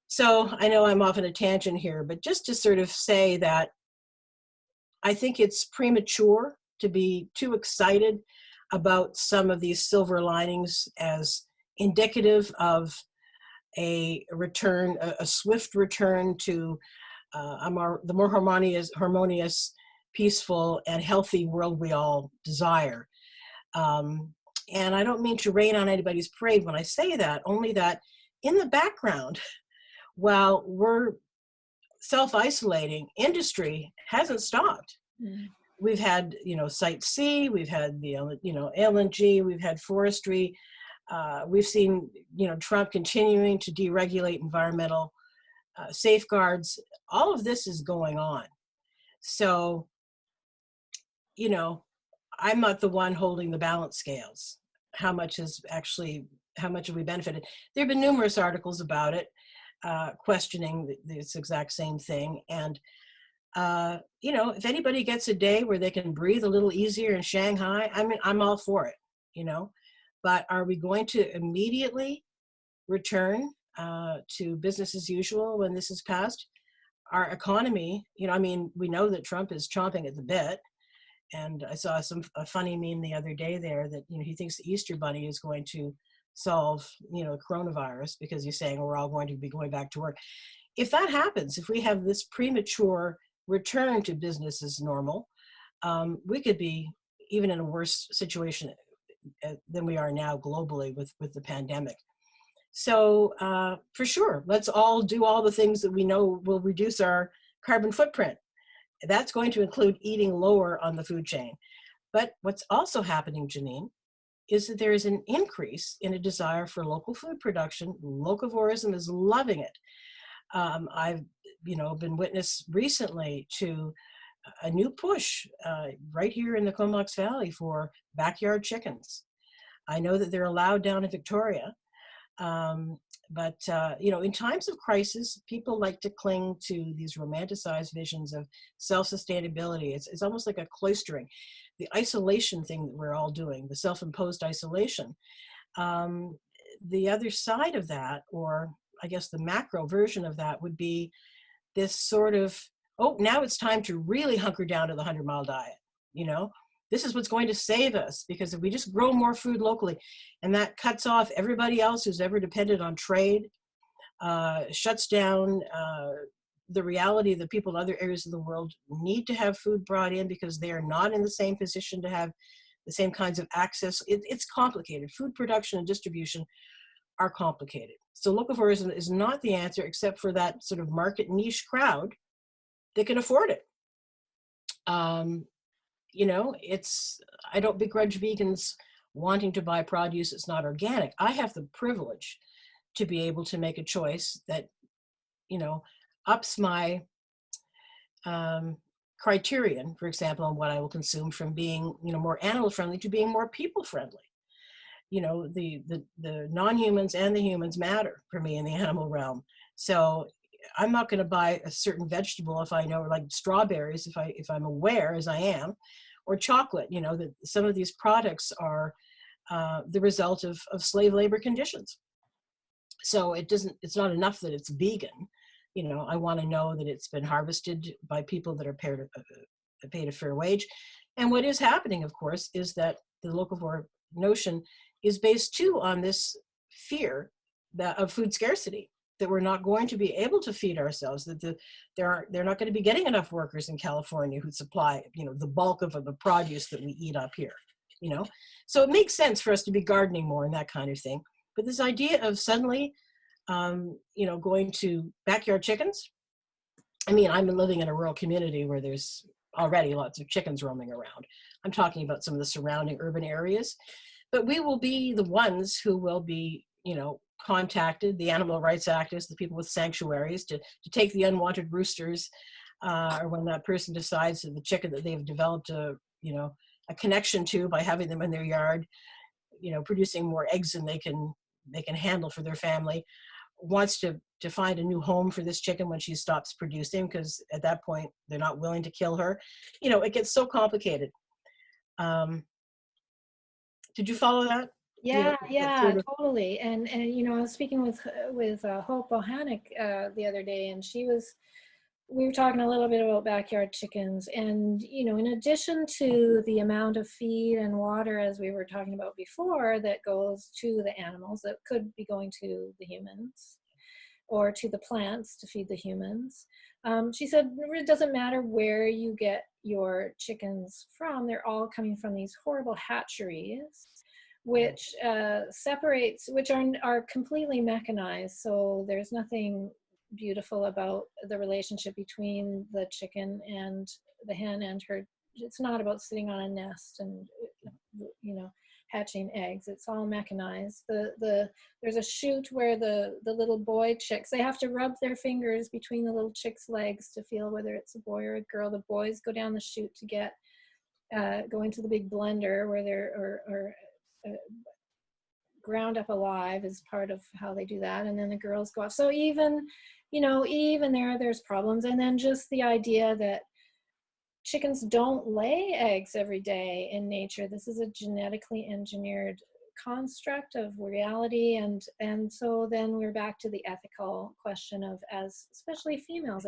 So I know I'm off on a tangent here, but just to sort of say that I think it's premature to be too excited about some of these silver linings as indicative of a return, a swift return to the more harmonious, peaceful, and healthy world we all desire. And I don't mean to rain on anybody's parade when I say that, only that in the background, while we're self-isolating, industry hasn't stopped. Mm. We've had, Site C, we've had the, LNG, we've had forestry. We've seen, Trump continuing to deregulate environmental safeguards. All of this is going on. So, I'm not the one holding the balance scales. How much have we benefited? There have been numerous articles about it, questioning this exact same thing. And, if anybody gets a day where they can breathe a little easier in Shanghai, I'm all for it, But are we going to immediately return to business as usual when this is passed? Our economy, we know that Trump is chomping at the bit. And I saw a funny meme the other day there that, he thinks the Easter Bunny is going to solve, coronavirus, because you're saying we're all going to be going back to work. If that happens, if we have this premature return to business as normal, we could be even in a worse situation than we are now globally with the pandemic. So for sure, let's all do all the things that we know will reduce our carbon footprint. That's going to include eating lower on the food chain. But what's also happening, Janine, is that there is an increase in a desire for local food production. Locavorism is loving it. I've, been witness recently to a new push right here in the Comox Valley for backyard chickens. I know that they're allowed down in Victoria, but in times of crisis, people like to cling to these romanticized visions of self-sustainability. It's almost like a cloistering, the isolation thing that we're all doing, the self-imposed isolation. The other side of that, or I guess the macro version of that, would be this sort of, oh, now it's time to really hunker down to the 100-mile diet. This is what's going to save us, because if we just grow more food locally, and that cuts off everybody else who's ever depended on trade, shuts down the reality that people in other areas of the world need to have food brought in because they are not in the same position to have the same kinds of access. It's complicated. Food production and distribution are complicated. So locavorism is not the answer, except for that sort of market niche crowd that can afford it. I don't begrudge vegans wanting to buy produce that's not organic. I have the privilege to be able to make a choice that, ups my criterion, for example, on what I will consume, from being, more animal friendly to being more people friendly. The non-humans and the humans matter for me in the animal realm. So I'm not going to buy a certain vegetable if I know, like strawberries, if I'm aware, as I am, or chocolate, that some of these products are the result of slave labor conditions. So it's not enough that it's vegan. I want to know that it's been harvested by people that are paid a fair wage. And what is happening, of course, is that the locavore notion is based too on this fear of food scarcity, that we're not going to be able to feed ourselves, that they're not going to be getting enough workers in California who supply, the bulk of the produce that we eat up here, So it makes sense for us to be gardening more and that kind of thing. But this idea of suddenly, going to backyard chickens. I mean, I'm living in a rural community where there's already lots of chickens roaming around. I'm talking about some of the surrounding urban areas. But we will be the ones who will be, contacted, the animal rights activists, the people with sanctuaries, to take the unwanted roosters, or when that person decides that the chicken that they've developed a connection to by having them in their yard, producing more eggs than they can handle for their family, wants to find a new home for this chicken when she stops producing, because at that point they're not willing to kill her. It gets so complicated. Did you follow that? Yeah, Sort of. totally. And I was speaking with Hope Bohannick the other day, and we were talking a little bit about backyard chickens. And in addition to the amount of feed and water, as we were talking about before, that goes to the animals, that could be going to the humans or to the plants to feed the humans. She said it doesn't matter where you get your chickens from, they're all coming from these horrible hatcheries, which which are completely mechanized. So there's nothing beautiful about the relationship between the chicken and the hen and her. It's not about sitting on a nest and hatching eggs. It's all mechanized. There's a chute where the little boy chicks, they have to rub their fingers between the little chicks' legs to feel whether it's a boy or a girl. The boys go down the chute to go into the big blender where they're ground up alive as part of how they do that, and then the girls go off. So even there's problems. And then just the idea that chickens don't lay eggs every day in nature. This is a genetically engineered construct of reality, and so then we're back to the ethical question of, especially females,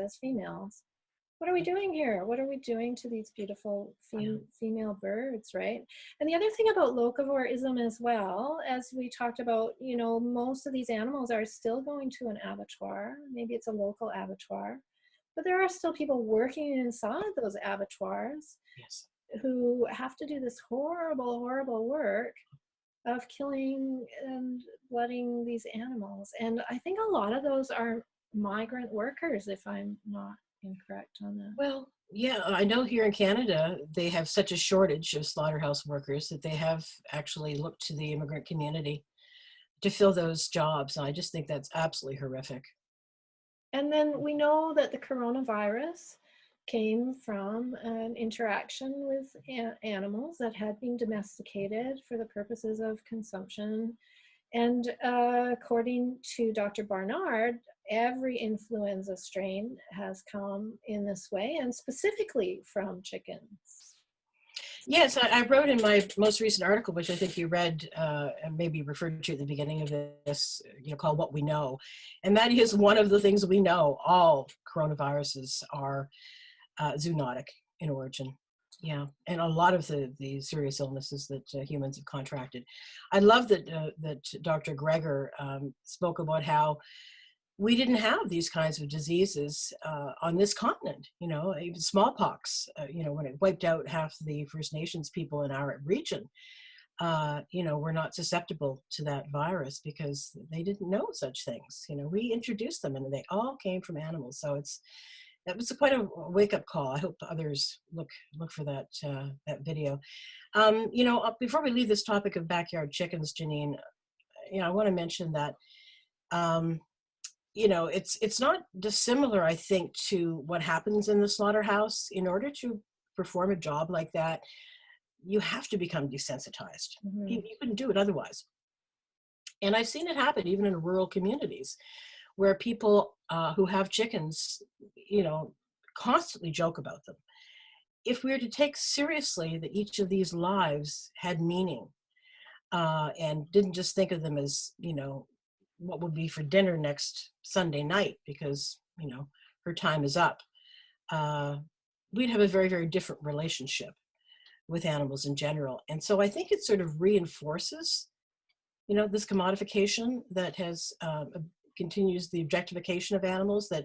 what are we doing here? What are we doing to these beautiful Yeah. female birds, right? And the other thing about locavorism as well, as we talked about, you know, most of these animals are still going to an abattoir. Maybe it's a local abattoir, but there are still people working inside those abattoirs Yes. who have to do this horrible, horrible work of killing and blooding these animals. And I think a lot of those are migrant workers, if I'm not incorrect on that. Well, yeah, I know here in Canada, they have such a shortage of slaughterhouse workers that they have actually looked to the immigrant community to fill those jobs. And I just think that's absolutely horrific. And then we know that the coronavirus came from an interaction with animals that had been domesticated for the purposes of consumption. And according to Dr. Barnard, every influenza strain has come in this way, and specifically from chickens. Yes, I wrote in my most recent article, which I think you read and maybe referred to at the beginning of this, called What We Know. And that is one of the things we know. All coronaviruses are zoonotic in origin. Yeah, and a lot of the serious illnesses that humans have contracted. I love that Dr. Greger spoke about how we didn't have these kinds of diseases on this continent. Even smallpox. When it wiped out half the First Nations people in our region, we're not susceptible to that virus because they didn't know such things. We introduced them, and they all came from animals. So that was quite a wake up call. I hope others look for that video. Before we leave this topic of backyard chickens, Janine, I want to mention that. It's not dissimilar, I think, to what happens in the slaughterhouse. In order to perform a job like that, you have to become desensitized. Mm-hmm. You couldn't do it otherwise. And I've seen it happen even in rural communities where people who have chickens, constantly joke about them. If we were to take seriously that each of these lives had meaning and didn't just think of them as, what would be for dinner next Sunday night because, her time is up, we'd have a very, very different relationship with animals in general. And so I think it sort of reinforces, this commodification that has continues the objectification of animals, that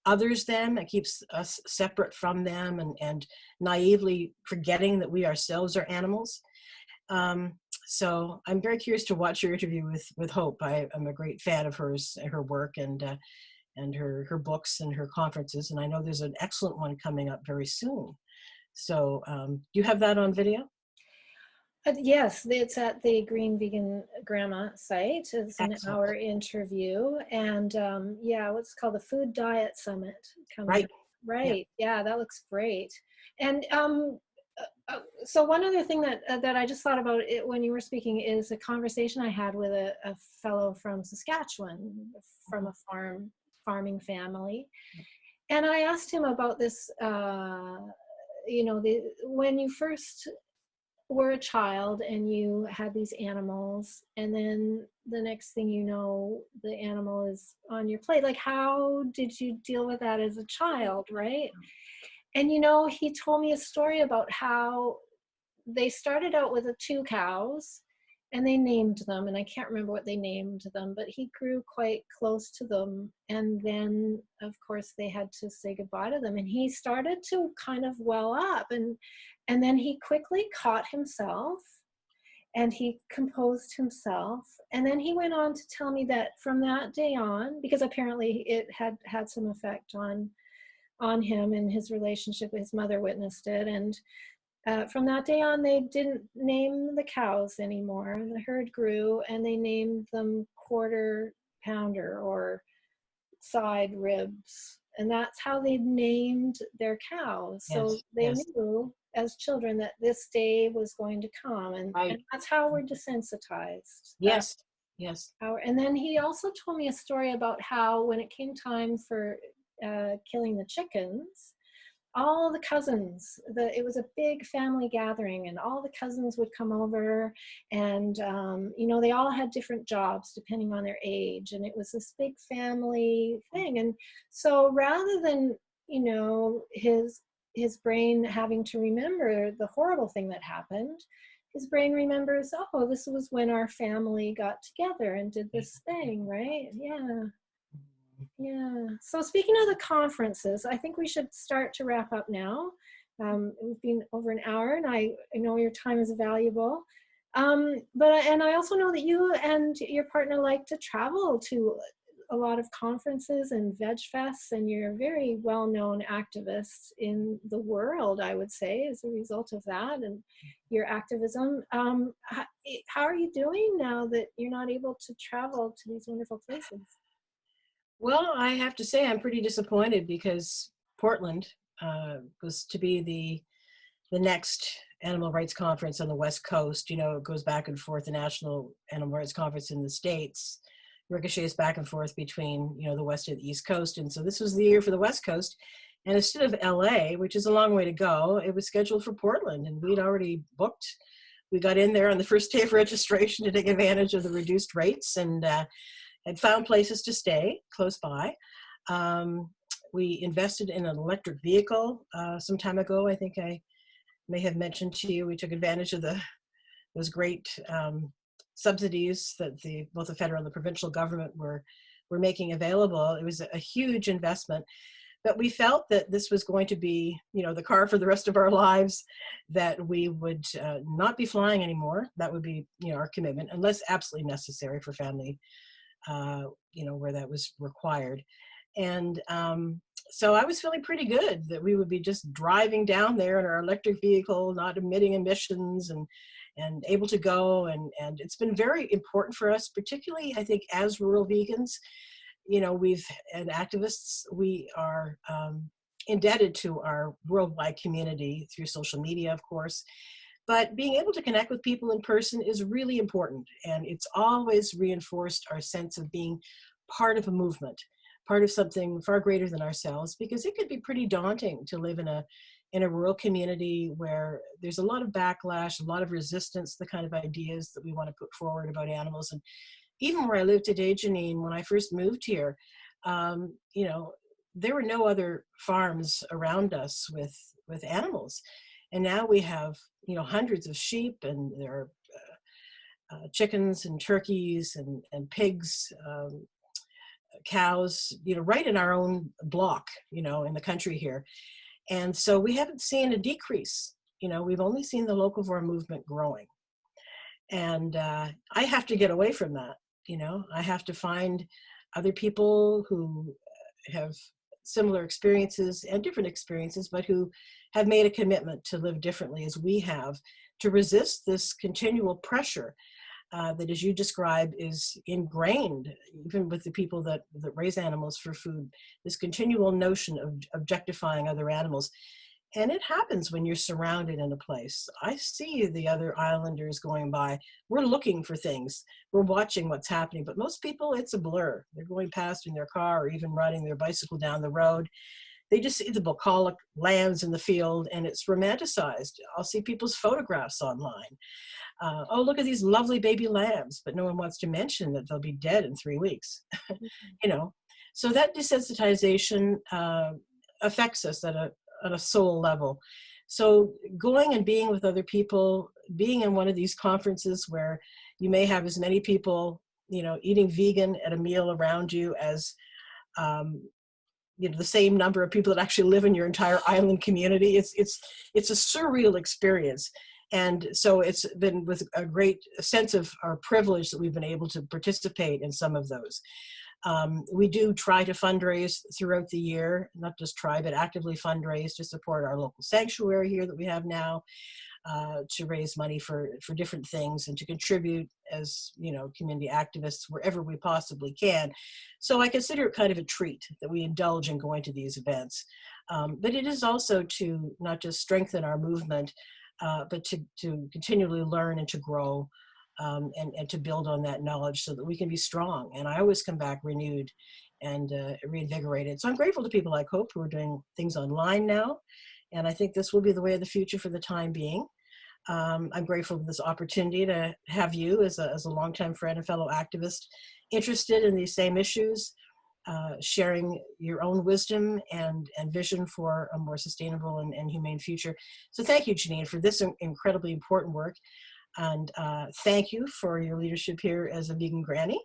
others them, it keeps us separate from them and naively forgetting that we ourselves are animals. So I'm very curious to watch your interview with Hope. I'm a great fan of hers, her work, and her books and her conferences. And I know there's an excellent one coming up very soon. So do you have that on video? Yes, it's at the Green Vegan Grandma site. It's an Excellent. hour interview. And what's called the Food Diet Summit coming Right. up. Right. Yeah, that looks great. And so one other thing that I just thought about it when you were speaking is a conversation I had with a fellow from Saskatchewan, from a farming family. And I asked him about this, when you first were a child and you had these animals, and then the next thing you know, the animal is on your plate. Like, how did you deal with that as a child, right? And he told me a story about how they started out with 2 cows and they named them, and I can't remember what they named them, but he grew quite close to them. And then, of course, they had to say goodbye to them. And he started to kind of well up, and then he quickly caught himself and he composed himself. And then he went on to tell me that from that day on, because apparently it had some effect on him and his relationship, his mother witnessed it. And from that day on, they didn't name the cows anymore. The herd grew and they named them Quarter Pounder or Side Ribs. And that's how they named their cows. So they knew as children that this day was going to come. And that's how we're desensitized. Yes. And then he also told me a story about how when it came time for killing the chickens, all the cousins, it was a big family gathering, and all the cousins would come over, and they all had different jobs depending on their age, and it was this big family thing. And so rather than his brain having to remember the horrible thing that happened. His brain remembers, oh, this was when our family got together and did this thing, right? Yeah. Yeah. So speaking of the conferences, I think we should start to wrap up now. We've been over an hour, and I know your time is valuable. And I also know that you and your partner like to travel to a lot of conferences and veg fests, and you're a very well-known activist in the world, I would say, as a result of that and your activism. How are you doing now that you're not able to travel to these wonderful places? Well, I have to say I'm pretty disappointed because Portland was to be the next animal rights conference on the West Coast. You know, it goes back and forth, the National Animal Rights Conference in the States ricochets back and forth between, you know, the West and the East Coast. And so this was the year for the West Coast. And instead of LA, which is a long way to go, it was scheduled for Portland, and we'd already booked. We got in there on the first day of registration to take advantage of the reduced rates, and had found places to stay close by. We invested in an electric vehicle some time ago. I think I may have mentioned to you, we took advantage of those great subsidies that both the federal and the provincial government were making available. It was a huge investment, but we felt that this was going to be, you know, the car for the rest of our lives, that we would not be flying anymore. That would be, you know, our commitment, unless absolutely necessary for family, you know, where that was required. And so I was feeling pretty good that we would be just driving down there in our electric vehicle, not emitting emissions, and able to go. And it's been very important for us, particularly, I think, as rural vegans. You know, and activists, we are indebted to our worldwide community through social media, of course. But being able to connect with people in person is really important. And it's always reinforced our sense of being part of a movement, part of something far greater than ourselves, because it could be pretty daunting to live in a rural community where there's a lot of backlash, a lot of resistance, the kind of ideas that we want to put forward about animals. And even where I live today, Janine, when I first moved here, you know, there were no other farms around us with animals. And now we have, you know, hundreds of sheep, and there are chickens and turkeys and pigs, cows, you know, right in our own block, you know, in the country here. And so we haven't seen a decrease. You know, we've only seen the locavore movement growing. And I have to get away from that. You know, I have to find other people who have similar experiences and different experiences, but who have made a commitment to live differently as we have, to resist this continual pressure that, as you describe, is ingrained even with the people that raise animals for food, this continual notion of objectifying other animals. And it happens when you're surrounded in a place. I see the other islanders going by. We're looking for things. We're watching what's happening. But most people, it's a blur. They're going past in their car or even riding their bicycle down the road. They just see the bucolic lambs in the field, and it's romanticized. I'll see people's photographs online. Oh, look at these lovely baby lambs. But no one wants to mention that they'll be dead in 3 weeks. You know, so that desensitization affects us at a soul level. So going and being with other people, being in one of these conferences where you may have as many people, you know, eating vegan at a meal around you as, you know, the same number of people that actually live in your entire island community. It's a surreal experience. And so it's been with a great sense of our privilege that we've been able to participate in some of those. We do try to fundraise throughout the year, not just try, but actively fundraise to support our local sanctuary here that we have now, to raise money for different things and to contribute as, you know, community activists wherever we possibly can. So I consider it kind of a treat that we indulge in going to these events. But it is also to not just strengthen our movement, but to continually learn and to grow. And to build on that knowledge so that we can be strong. And I always come back renewed and reinvigorated. So I'm grateful to people like Hope who are doing things online now. And I think this will be the way of the future for the time being. I'm grateful for this opportunity to have you as a longtime friend and fellow activist interested in these same issues. sharing your own wisdom and vision for a more sustainable and humane future. So thank you, Janine, for this incredibly important work. And thank you for your leadership here as a vegan granny.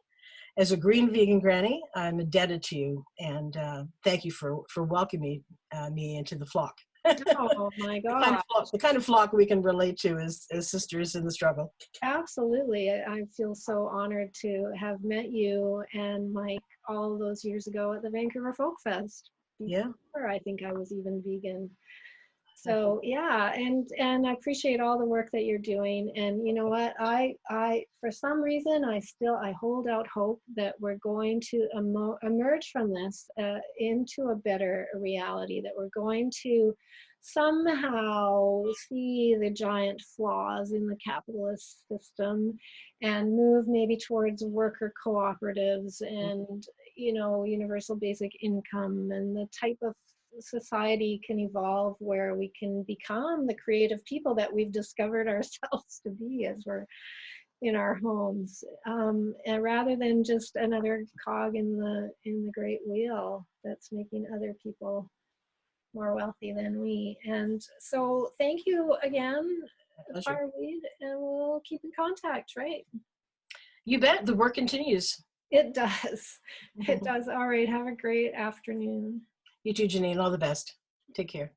As a green vegan granny, I'm indebted to you. And thank you for welcoming me into the flock. Oh my God. The kind of flock we can relate to as sisters in the struggle. Absolutely. I feel so honored to have met you and Mike all those years ago at the Vancouver Folk Fest. Yeah. I think I was even vegan. So yeah, and I appreciate all the work that you're doing. And you know what, I for some reason I hold out hope that we're going to emerge from this into a better reality, that we're going to somehow see the giant flaws in the capitalist system and move maybe towards worker cooperatives and, you know, universal basic income, and the type of society can evolve where we can become the creative people that we've discovered ourselves to be as we're in our homes, and rather than just another cog in the great wheel that's making other people more wealthy than we. And so thank you again, Fireweed, and we'll keep in contact, right? You bet. The work continues. It does. It does. All right. Have a great afternoon. You too, Janine. All the best. Take care.